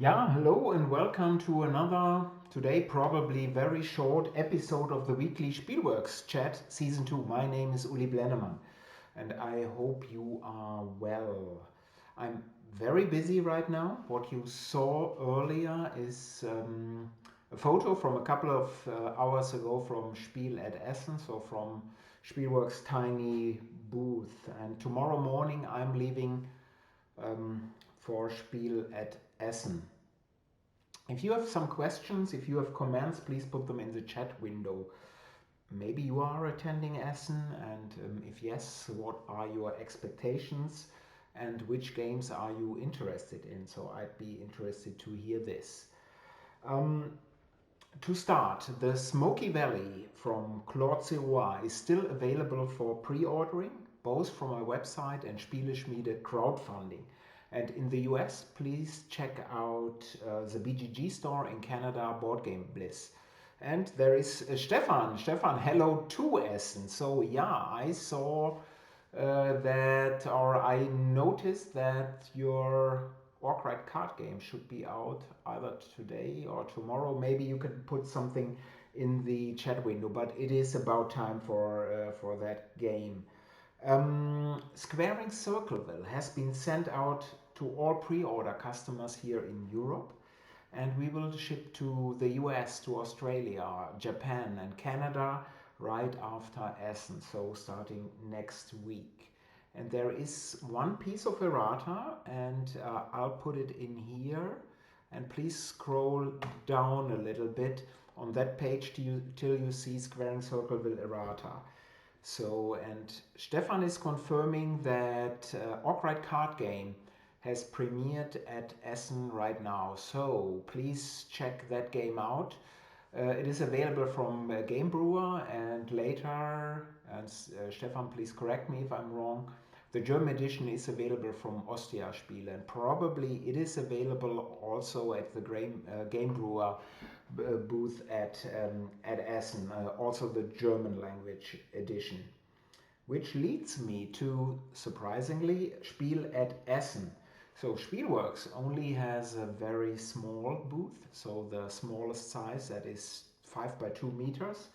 Yeah, hello and welcome to another, today probably very short episode of the weekly Spielworxx chat season 2. My name is Uli Blennemann and I hope you are well. I'm very busy right now. What you saw earlier is a photo from a couple of hours ago from Spiel at Essen, so from Spielworxx tiny booth. And tomorrow morning I'm leaving for Spiel at Essen. If you have some questions, if you have comments, please put them in the chat window. Maybe you are attending Essen, and if yes, what are your expectations and which games are you interested in? So I'd be interested to hear this. Um, to start, the Smoky Valley from Claude Sirois is still available for pre-ordering, both from my website and Spieleschmiede crowdfunding. And in the US, please check out the BGG store in Canada, Board Game Bliss. And there is Stefan. Stefan, hello to Essen. So yeah, I saw that, or I noticed that your Orcrite card game should be out either today or tomorrow. Maybe you can put something in the chat window, but it is about time for that game. Squaring Circleville has been sent out to all pre-order customers here in Europe, and we will ship to the US, to Australia, Japan, and Canada right after Essen, so starting next week. And there is one piece of errata, and I'll put it in here. And please scroll down a little bit on that page till you see Squaring Circleville errata. So, and Stefan is confirming that Orcrite card game has premiered at Essen right now. So please check that game out. It is available from Game Brewer, and later, and Stefan, please correct me if I'm wrong, the German edition is available from Ostia Spiel, and probably it is available also at the Game Brewer booth at Essen, also the German language edition. Which leads me to, surprisingly, Spiel at Essen. So Spielworxx only has a very small booth, so the smallest size, that is 5 by 2 meters,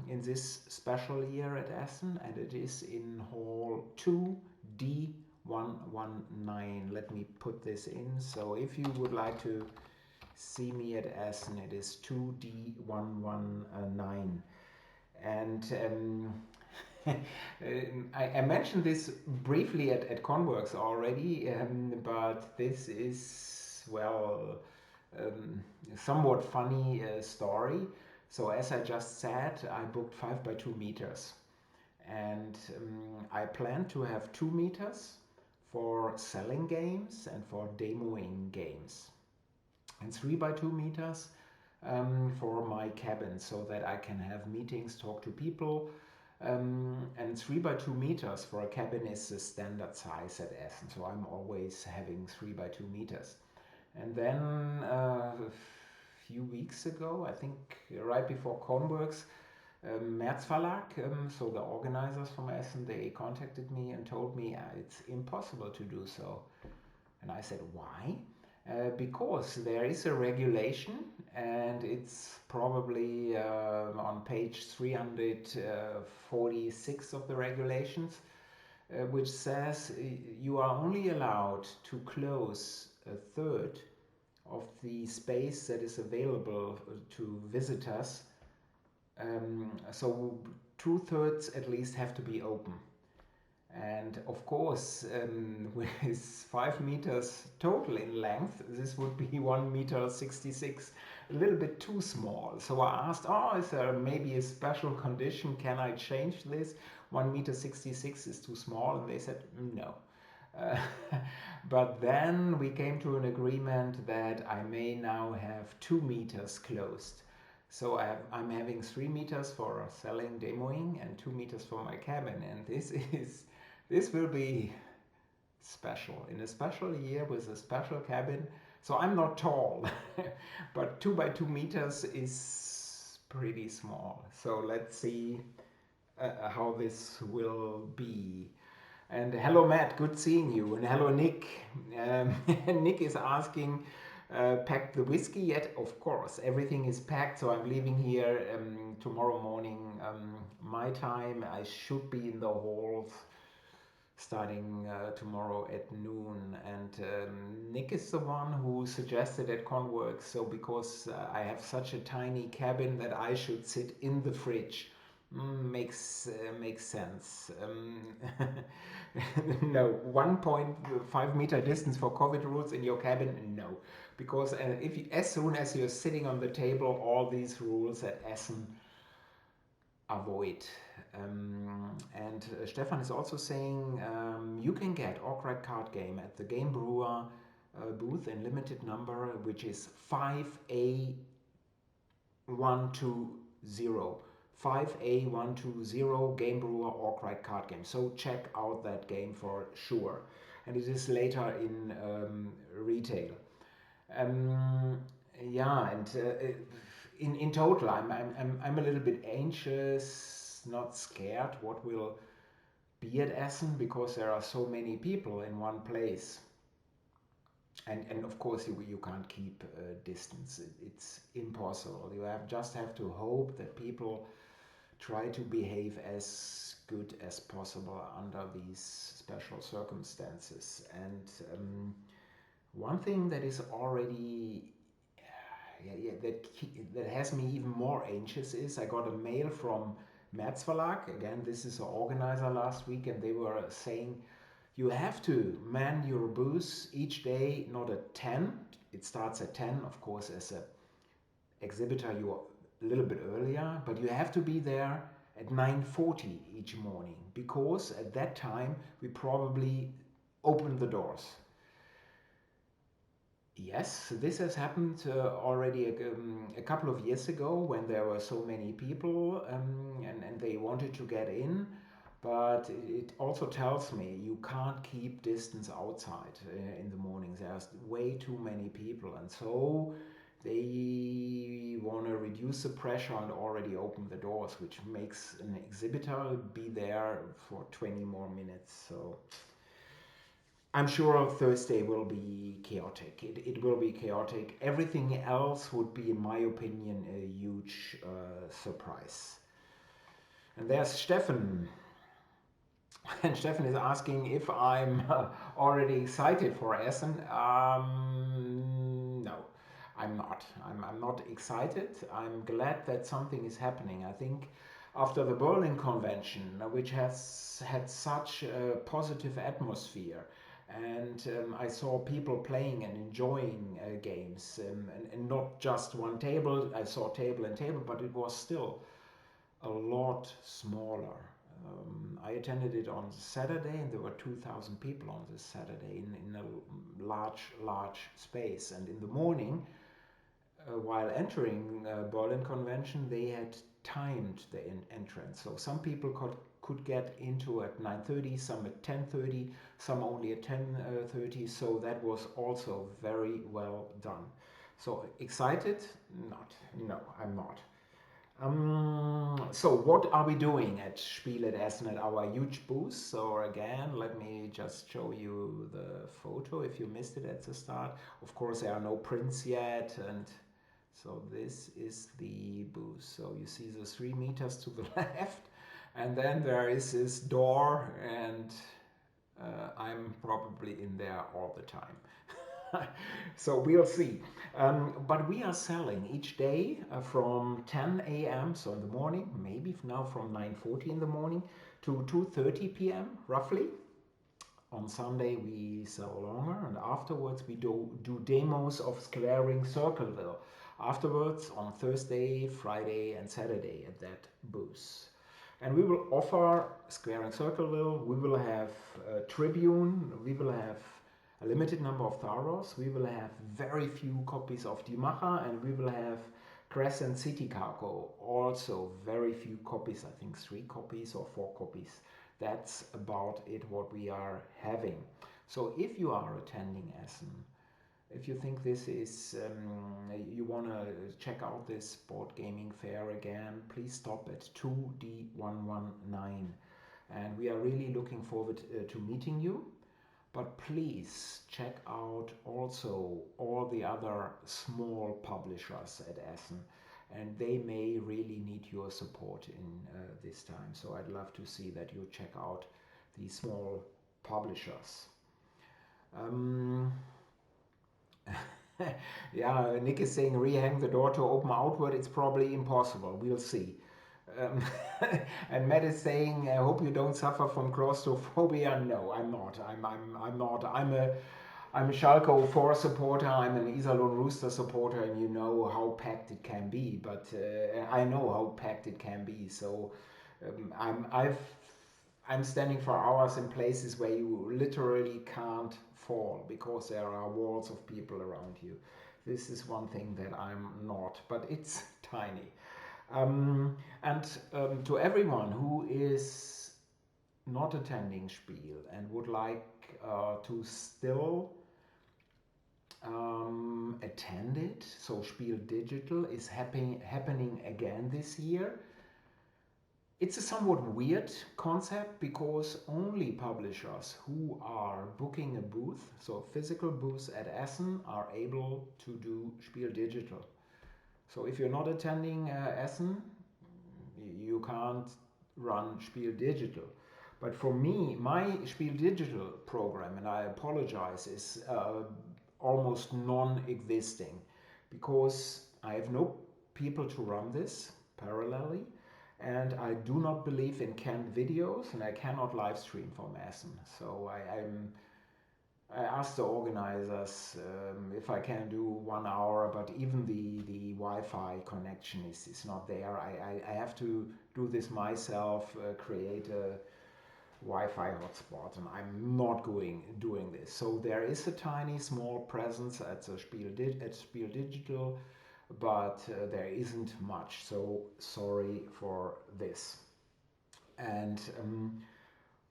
in this special year at Essen, and it is in Hall 2D119. Let me put this in. So if you would like to see me at Essen, it is 2D119. And I mentioned this briefly at Conworks already, but this is, well, um, somewhat funny story. So as I just said, I booked 5 by 2 meters, and I plan to have 2 meters for selling games and for demoing games, and 3 by 2 meters for my cabin, so that I can have meetings, talk to people. And 3 by 2 meters for a cabin is the standard size at Essen, so I'm always having 3 by 2 meters. And then a few weeks ago, I think right before Kronberg's, Merz Verlag, so the organizers from Essen, they contacted me and told me it's impossible to do so. And I said, why? Because there is a regulation, and it's probably on page 346 of the regulations, which says you are only allowed to close a third of the space that is available to visitors. So 2/3 at least have to be open. And of course, with 5 meters total in length, this would be 1 meter 66, a little bit too small. So I asked, oh, is there maybe a special condition? Can I change this? 1 meter 66 is too small. And they said, no. Uh, but then we came to an agreement that I may now have 2 meters closed. So I'm having 3 meters for selling, demoing, and 2 meters for my cabin. And this will be special, in a special year with a special cabin. So I'm not tall, but 2 by 2 meters is pretty small. So let's see how this will be. And hello, Matt. Good seeing you. And hello, Nick. Um, Nick is asking, packed the whiskey yet? Of course, everything is packed. So I'm leaving here tomorrow morning, my time. I should be in the halls starting tomorrow at noon. And Nick is the one who suggested at Conworks. So because I have such a tiny cabin that I should sit in the fridge. Makes sense. No, 1.5 meter distance for COVID rules in your cabin. No, because if you, as soon as you're sitting on the table, all these rules at Essen avoid. And Stefan is also saying you can get Orc card game at the Game Brewer booth in limited number, which is 5A120. 5A120 Game Brewer Orc card game. So check out that game for sure. And it is later in retail. Um, yeah, and in total, I'm a little bit anxious, not scared what will be at Essen because there are so many people in one place. And of course you can't keep distance. It's impossible. You have to hope that people try to behave as good as possible under these special circumstances. And one thing that is already that has me even more anxious is I got a mail from Merz Verlag. Again, this is an organizer last week, and they were saying you have to man your booth each day, not at 10. It starts at 10, of course, as a exhibitor you're a little bit earlier, but you have to be there at 9:40 each morning because at that time we probably open the doors. Yes, this has happened already a couple of years ago when there were so many people and they wanted to get in. But it also tells me you can't keep distance outside in the mornings. There's way too many people, and so they want to reduce the pressure and already open the doors, which makes an exhibitor be there for 20 more minutes. So I'm sure Thursday will be chaotic. It will be chaotic. Everything else would be, in my opinion, a huge surprise. And there's Stefan. And Stefan is asking if I'm already excited for Essen. No, I'm not. I'm not excited. I'm glad that something is happening. I think after the Berlin Convention, which has had such a positive atmosphere, and I saw people playing and enjoying games, and not just one table. I saw table and table, but it was still a lot smaller. I attended it on Saturday, and there were 2,000 people on this Saturday in a large space. And in the morning, while entering Berlin Convention, they had timed the entrance. So some people could get into at 9:30, some at 10:30, some only at 10:30. So that was also very well done. So excited? Not. No, I'm not. So what are we doing at Spiel at Essen at our huge booth? So again, let me just show you the photo if you missed it at the start. Of course, there are no prints yet, and so this is the booth. So you see the 3 meters to the left, and then there is this door, and I'm probably in there all the time. So we'll see. But we are selling each day from 10 a.m., so in the morning, maybe now from 9:40 in the morning to 2:30 p.m. roughly. On Sunday we sell longer, and afterwards we do demos of squaring Circleville. Afterwards on Thursday, Friday, and Saturday at that booth. And we will offer squaring Circleville. We will have Tribune. We will have a limited number of Tharos. We will have very few copies of Die Macher, and we will have Crescent City Cargo. Also very few copies, I think 3 copies or 4 copies. That's about it what we are having. So if you are attending Essen, if you think this is, you want to check out this board gaming fair again, please stop at 2D119. And we are really looking forward to meeting you. But please check out also all the other small publishers at Essen, and they may really need your support in this time. So I'd love to see that you check out these small publishers. Um, yeah, Nick is saying rehang the door to open outward. It's probably impossible. We'll see. Um, and Matt is saying, I hope you don't suffer from claustrophobia. No, I'm not. I'm not. I'm a Schalke 04 supporter. I'm an Iserlohn Rooster supporter, and you know how packed it can be. But I know how packed it can be. So I'm standing for hours in places where you literally can't fall because there are walls of people around you. This is one thing that I'm not, but it's tiny. And to everyone who is not attending Spiel and would like to still attend it, so Spiel Digital is happening again this year. It's a somewhat weird concept because only publishers who are booking a booth, so physical booths at Essen, are able to do Spiel Digital. So if you're not attending Essen, you can't run Spiel Digital. But for me, my Spiel Digital program, and I apologize, is almost non-existing because I have no people to run this parallelly, and I do not believe in canned videos, and I cannot live stream from Essen. So I asked the organizers if I can do 1 hour, but even the Wi-Fi connection is not there. I have to do this myself, create a Wi-Fi hotspot, and I'm not doing this. So there is a tiny small presence at Spiel Digital, but there isn't much. So sorry for this. And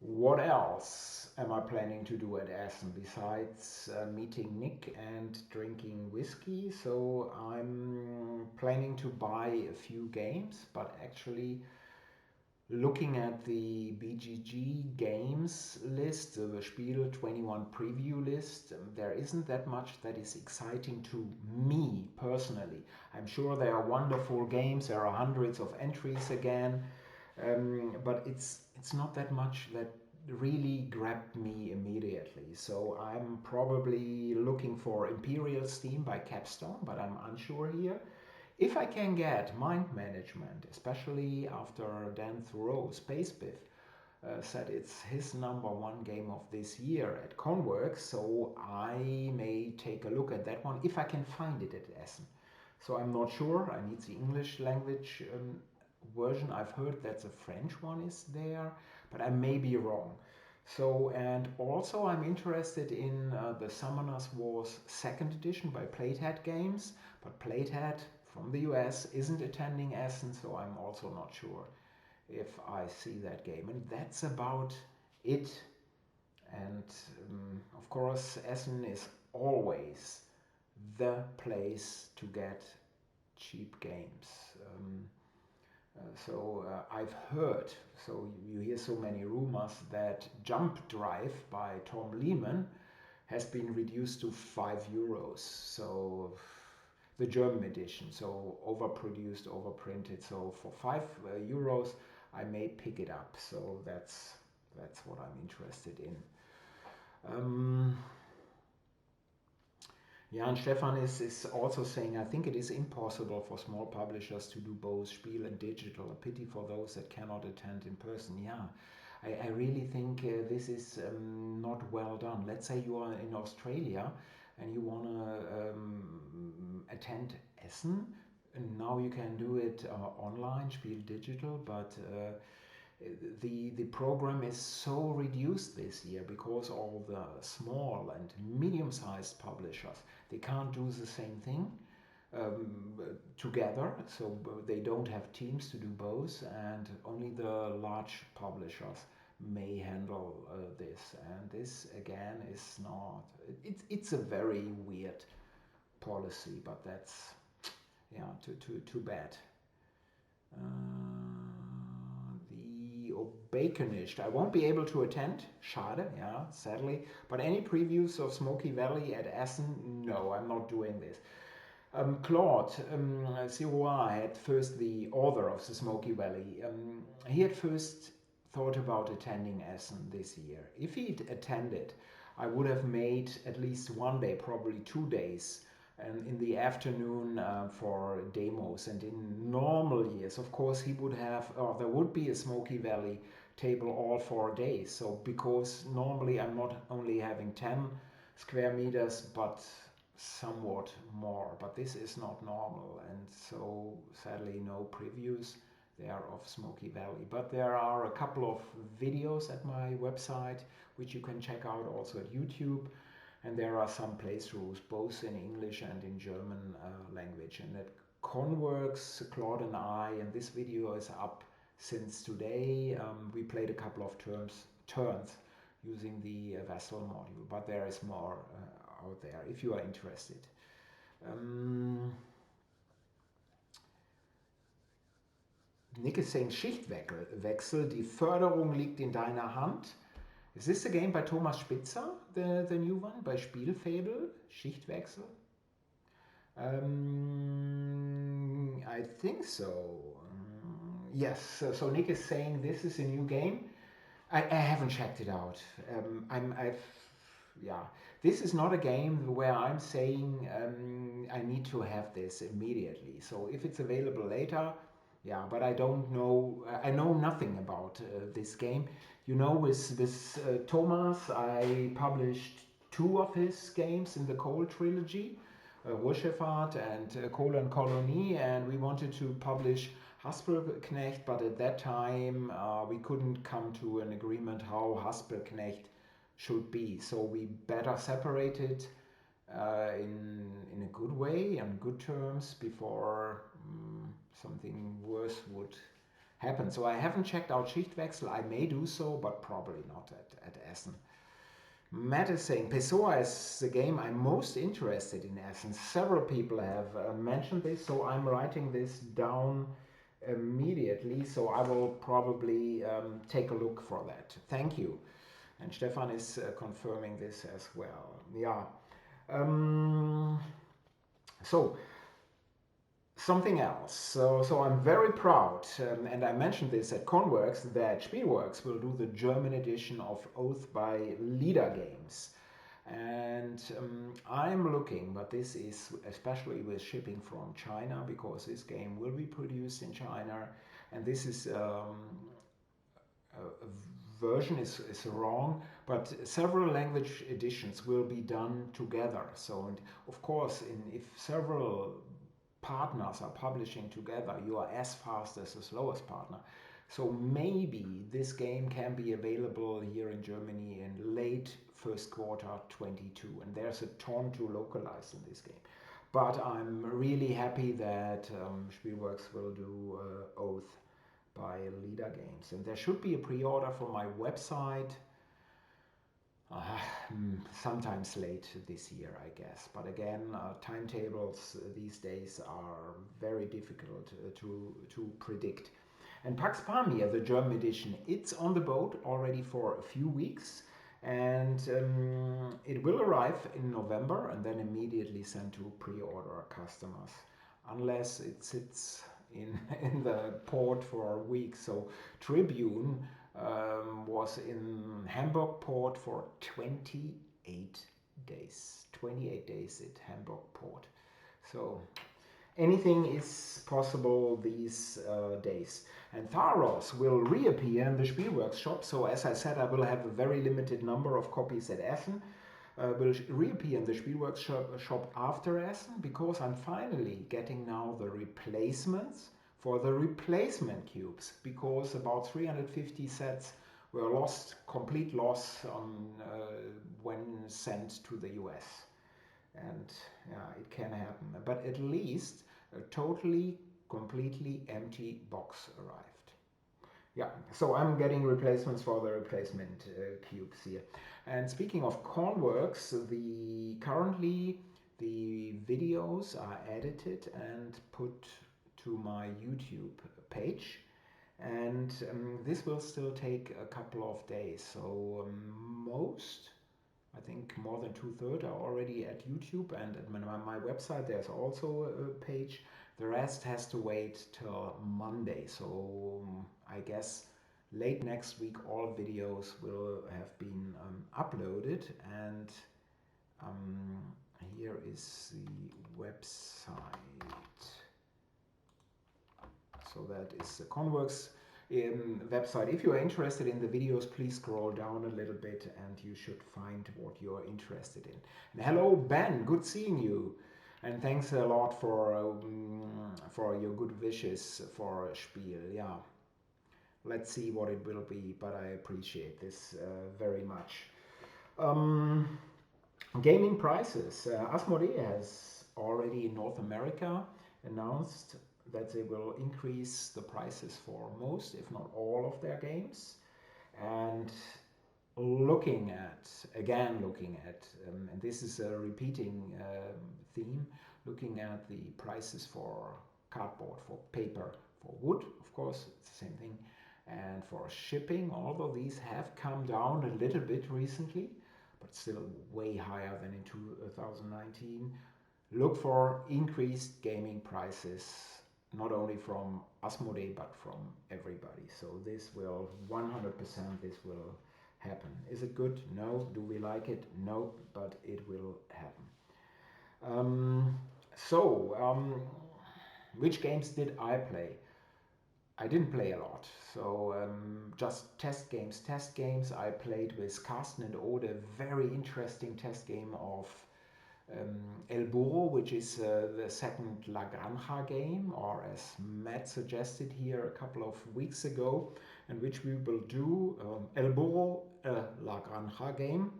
what else am I planning to do at Essen besides meeting Nick and drinking whiskey? So I'm planning to buy a few games, but actually looking at the BGG games list, the Spiel 21 preview list, there isn't that much that is exciting to me personally. I'm sure there are wonderful games, there are hundreds of entries again, but it's not that much that really grabbed me immediately. So I'm probably looking for Imperial Steam by Capstone, but I'm unsure here. If I can get Mind Management, especially after Dan Thoreau, Spacebiff, said it's his #1 game of this year at Conworks, so I may take a look at that one if I can find it at Essen. So I'm not sure. I need the English language version. I've heard that the French one is there, but I may be wrong. So, and also I'm interested in the Summoners Wars 2nd edition by Platehead Games, but Platehead from the US isn't attending Essen, so I'm also not sure if I see that game. And that's about it. And of course, Essen is always the place to get cheap games. I've heard, so you hear so many rumors that Jump Drive by Tom Lehman has been reduced to €5. So the German edition, so overproduced, overprinted. So for €5, I may pick it up. So that's what I'm interested in. Yeah, and Stefan is also saying, I think it is impossible for small publishers to do both Spiel and digital. A pity for those that cannot attend in person. Yeah, I really think this is not well done. Let's say you are in Australia and you want to attend Essen, and now you can do it online, Spiel digital, but the program is so reduced this year because all the small and medium-sized publishers, they can't do the same thing together, so they don't have teams to do both, and only the large publishers may handle this. And this again is not, it's a very weird policy, but that's, yeah, too bad. The Baconished. I won't be able to attend, schade, yeah, sadly. But any previews of Smoky Valley at Essen? No, I'm not doing this. Claude Sirois had first, the author of the Smoky Valley, he had first thought about attending Essen this year. If he'd attended, I would have made at least one day, probably 2 days, and in the afternoon for demos. And in normal years, of course, he would have, or there would be a Smoky Valley table all 4 days. So because normally I'm not only having 10 square meters, but somewhat more, but this is not normal, and so sadly no previews there of Smoky Valley. But there are a couple of videos at my website which you can check out also at YouTube, and there are some playthroughs both in English and in German language. And at Conworks, Claude and I, and this video is up since today, we played a couple of turns using the vessel module, but there is more out there if you are interested. Nick is saying Schichtwechsel, die Förderung liegt in deiner Hand. Is this the game by Thomas Spitzer, the new one, by Spielfable, Schichtwechsel? I think so. Yes, so Nick is saying this is a new game. I haven't checked it out. Yeah, this is not a game where I'm saying I need to have this immediately. So if it's available later, yeah, but I don't know. I know nothing about this game. You know, with Thomas, I published 2 of his games in the Kohl trilogy, Ruhrschifffahrt and Kohl and Kolonie, and we wanted to publish Haspelknecht, but at that time we couldn't come to an agreement how Haspelknecht should be. So we better separate it in a good way, on good terms, before something worse would happen. So I haven't checked out Schichtwechsel. I may do so, but probably not at Essen. Matt is saying, Pessoa is the game I'm most interested in Essen. Several people have mentioned this, so I'm writing this down immediately. So I will probably take a look for that. Thank you. And Stefan is confirming this as well. Yeah. So something else. So I'm very proud, and I mentioned this at Conworks, that Spielworxx will do the German edition of Oath by Leader Games. And I'm looking, but this is especially with shipping from China, because this game will be produced in China, and this is a version is wrong, but several language editions will be done together. So, and of course, if several partners are publishing together, you are as fast as the slowest partner. So maybe this game can be available here in Germany in late first quarter 22, and there's a ton to localize in this game. But I'm really happy that Spielworxx will do Oath by Leader Games, and there should be a pre-order from my website sometimes late this year, I guess. But again, timetables these days are very difficult to predict. And Pax Pamir, the German edition, it's on the boat already for a few weeks, and it will arrive in November and then immediately sent to pre-order customers, unless it sits in the port for a week. So Tribune was in Hamburg port for 28 days. 28 days at Hamburg port. So anything is possible these days. And Tharos will reappear in the Spielworxx shop. So as I said, I will have a very limited number of copies at Essen. Will reappear in the Spielworxx shop after Essen, because I'm finally getting now the replacements for the replacement cubes, because about 350 sets were lost, complete loss when sent to the US. And yeah, it can happen. But at least a totally, completely empty box arrived. Yeah, so I'm getting replacements for the replacement cubes here. And speaking of Conworks, currently the videos are edited and put to my YouTube page. and this will still take a couple of days. So I think more than 2/3 are already at YouTube, and at my website there's also a page. The rest has to wait till Monday. So I guess late next week all videos will have been uploaded, and um, here is the website. So that is the Conworks website. If you are interested in the videos, please scroll down a little bit and you should find what you're interested in. And hello Ben, good seeing you. And thanks a lot for your good wishes for Spiel. Yeah, let's see what it will be, but I appreciate this very much. Um, Gaming prices. Asmodee has already in North America announced that they will increase the prices for most, if not all, of their games. And looking at, and this is a repeating theme, looking at the prices for cardboard, for paper, for wood, of course, it's the same thing, and for shipping, although these have come down a little bit recently, but still way higher than in 2019. Look for increased gaming prices, not only from Asmodee, but from everybody. So this will 100%, this will happen. Is it good? No. Do we like it? No, but it will happen. Which games did I play? I didn't play a lot, so just test games. I played with Carsten and Ode a very interesting test game of El Burro, which is the second La Granja game, or as Matt suggested here a couple of weeks ago, and which we will do El Burro, La Granja game.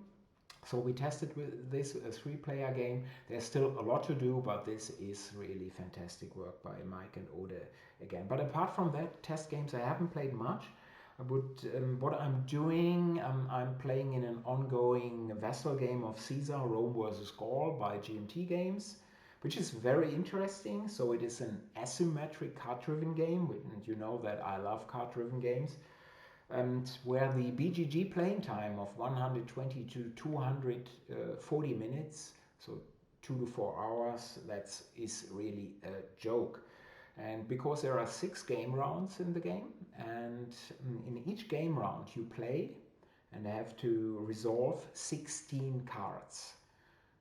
So we tested with this a 3-player game. There's still a lot to do, but this is really fantastic work by Mike and Ode again. But apart from that, test games I haven't played much. What I'm doing, I'm playing in an ongoing Vassal game of Caesar, Rome versus Gaul by GMT Games, which is very interesting. So it is an asymmetric card-driven game, and you know that I love card-driven games. And where the BGG playing time of 120 to 240 minutes, so 2 to 4 hours, is really a joke. And because there are 6 game rounds in the game, and in each game round you play and have to resolve 16 cards.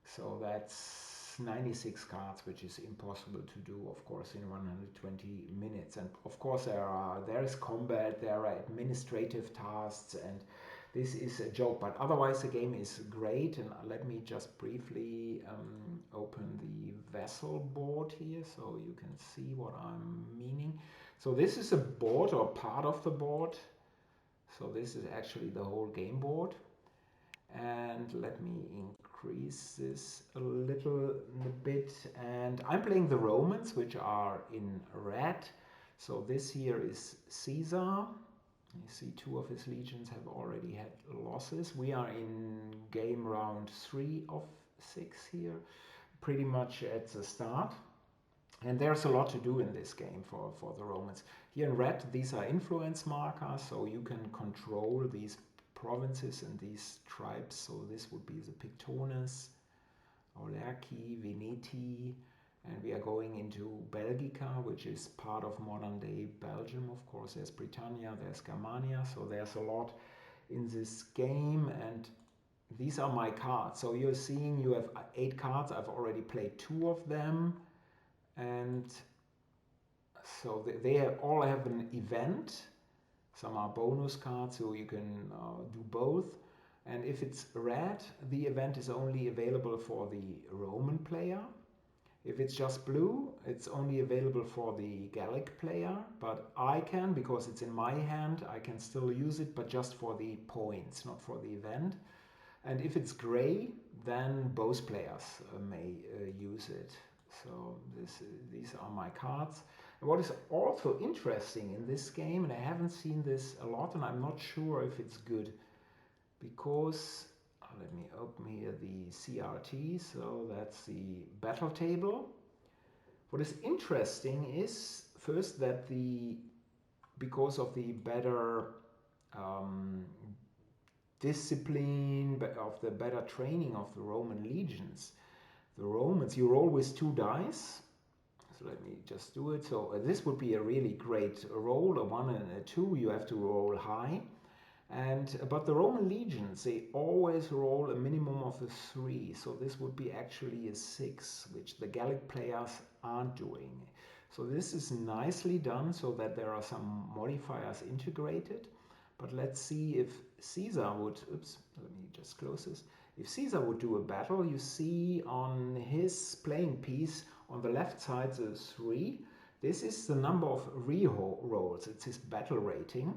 So that's 96 cards, which is impossible to do, of course, in 120 minutes. And of course there is combat, there are administrative tasks, and this is a joke, but otherwise the game is great. And let me just briefly open the Vassal board here so you can see what I'm meaning. So this is a board, or part of the board. So this is actually the whole game board. And let me increase this a little bit. And I'm playing the Romans, which are in red. So this here is Caesar. You see 2 of his legions have already had losses. We are in game round 3 of 6 here, pretty much at the start. And there's a lot to do in this game for the Romans. Here in red, these are influence markers, so you can control these provinces and these tribes. So this would be the Pictonus, Aulerci, Veneti, and we are going into Belgica, which is part of modern day Belgium. Of course, there's Britannia, there's Germania, so there's a lot in this game, and these are my cards. So you're seeing you have 8 cards. I've already played 2 of them, and so they all have an event. Some are bonus cards, so you can do both. And if it's red, the event is only available for the Roman player. If it's just blue, it's only available for the Gallic player, but I can, because it's in my hand, I can still use it, but just for the points, not for the event. And if it's gray, then both players may use it. So these are my cards. And what is also interesting in this game, and I haven't seen this a lot, and I'm not sure if it's good, because let me open here the CRT, so that's the battle table. What is interesting is first that the because of the better um, discipline, but of the better training of the Roman legions. The Romans, you roll with 2 dice. So let me just do it. So this would be a really great roll, a 1 and a 2. You have to roll high. And but the Roman legions, they always roll a minimum of a 3. So this would be actually a 6, which the Gallic players aren't doing. So this is nicely done so that there are some modifiers integrated. But let's see if Caesar would, oops, let me just close this. If Caesar would do a battle, you see on his playing piece on the left side the 3. This is the number of re-rolls. It's his battle rating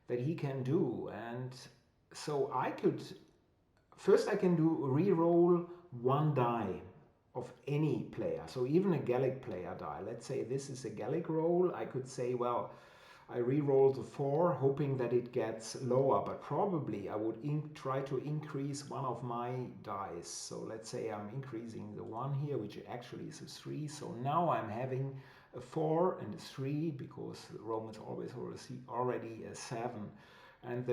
that he can do. And so I could, first I can do re-roll 1 die of any player. So even a Gallic player die. Let's say this is a Gallic roll. I could say, well, I re-roll the 4, hoping that it gets lower, but probably I would try to increase one of my dice. So let's say I'm increasing the 1 here, which actually is a 3. So now I'm having a 4 and a 3, because the Romans always already a 7. And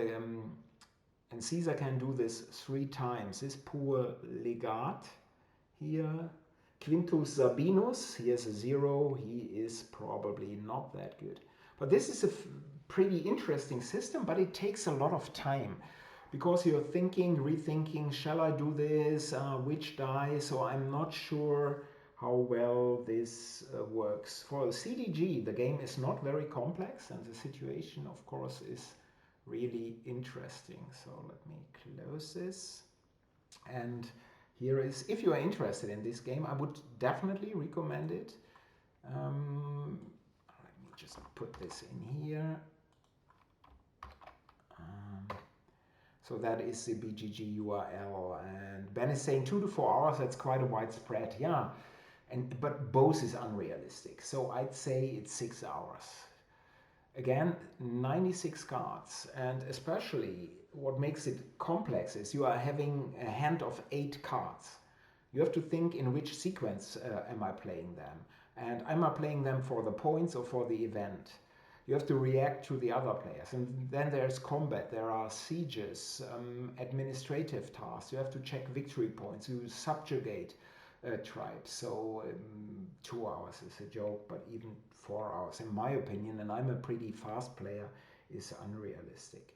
and Caesar can do this 3 times. This poor legat here, Quintus Sabinus, he has a 0. He is probably not that good. But this is a pretty interesting system, but it takes a lot of time because you're thinking, rethinking, shall I do this, which die? So I'm not sure how well this works. For CDG, the game is not very complex and the situation, of course, is really interesting. So let me close this. And here is, if you are interested in this game, I would definitely recommend it. Just put this in here. So that is the BGG URL, and Ben is saying 2 to 4 hours. That's quite a widespread, yeah. But both is unrealistic. So I'd say it's 6 hours. Again, 96 cards, and especially what makes it complex is you are having a hand of 8 cards. You have to think in which sequence am I playing them. And am I playing them for the points or for the event? You have to react to the other players. And then there's combat, there are sieges, administrative tasks. You have to check victory points, you subjugate tribes. So 2 hours is a joke, but even 4 hours, in my opinion, and I'm a pretty fast player, is unrealistic.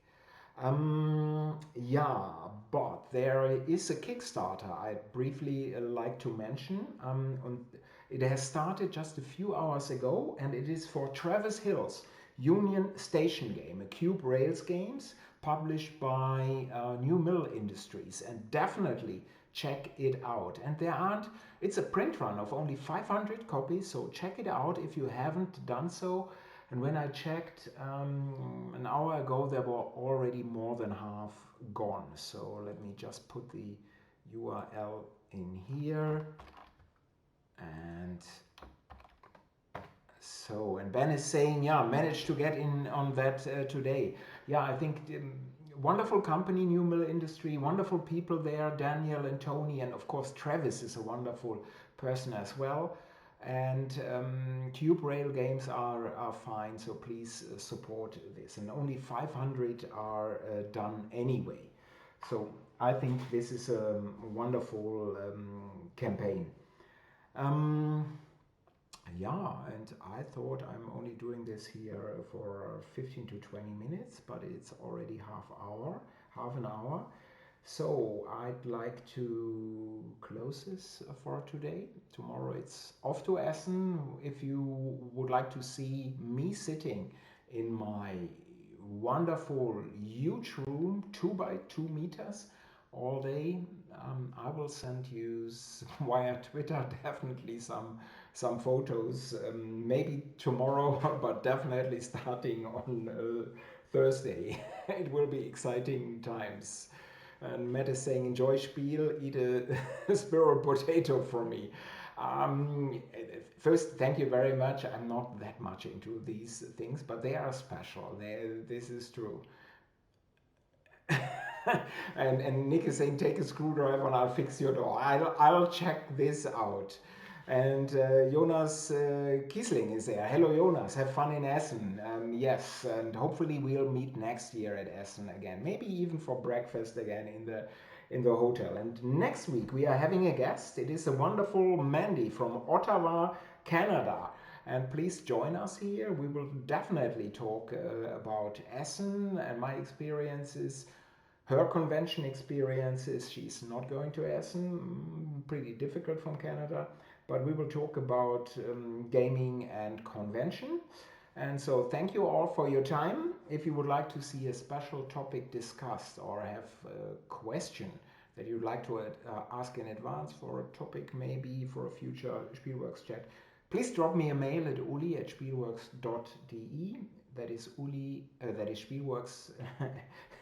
Yeah, but there is a Kickstarter I'd briefly like to mention. It has started just a few hours ago, and it is for Travis Hill's Union Station game, a Cube Rails games published by New Mill Industries, and definitely check it out. And it's a print run of only 500 copies, so check it out if you haven't done so. And when I checked an hour ago, there were already more than half gone. So let me just put the URL in here. And so, and Ben is saying, yeah, managed to get in on that today. Yeah, I think wonderful company, New Mill Industry, wonderful people there, Daniel and Tony, and of course Travis is a wonderful person as well. And Cube Rail games are fine, so please support this. And only 500 are done anyway. So I think this is a wonderful campaign. Yeah, and I thought I'm only doing this here for 15 to 20 minutes, but it's already half an hour. So I'd like to close this for today. Tomorrow it's off to Essen. If you would like to see me sitting in my wonderful huge room, 2 by 2 meters all day, I will send you via Twitter definitely some photos, maybe tomorrow, but definitely starting on Thursday. It will be exciting times. And Matt is saying, enjoy Spiel, eat a spiral potato for me. First, thank you very much. I'm not that much into these things, but they are special. This is true. and Nick is saying, take a screwdriver and I'll fix your door. I'll check this out. And Jonas Kiesling is there. Hello, Jonas. Have fun in Essen. Yes, and hopefully we'll meet next year at Essen again. Maybe even for breakfast again in the hotel. And next week we are having a guest. It is a wonderful Mandy from Ottawa, Canada. And please join us here. We will definitely talk about Essen and my experiences, her convention experiences. She's not going to Essen, pretty difficult from Canada, but we will talk about gaming and convention. And so, thank you all for your time. If you would like to see a special topic discussed or have a question that you'd like to ask in advance for a topic, maybe for a future Spielworxx chat, please drop me a mail at uli@spielworxx.de. That is Uli, that is Spielworxx,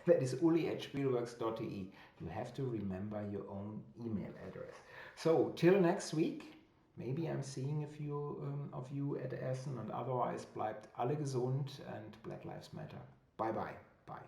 that is uli@spielworxx.de. You have to remember your own email address. So, till next week, maybe I'm seeing a few of you at Essen, and otherwise bleibt alle gesund and Black Lives Matter. Bye bye. Bye.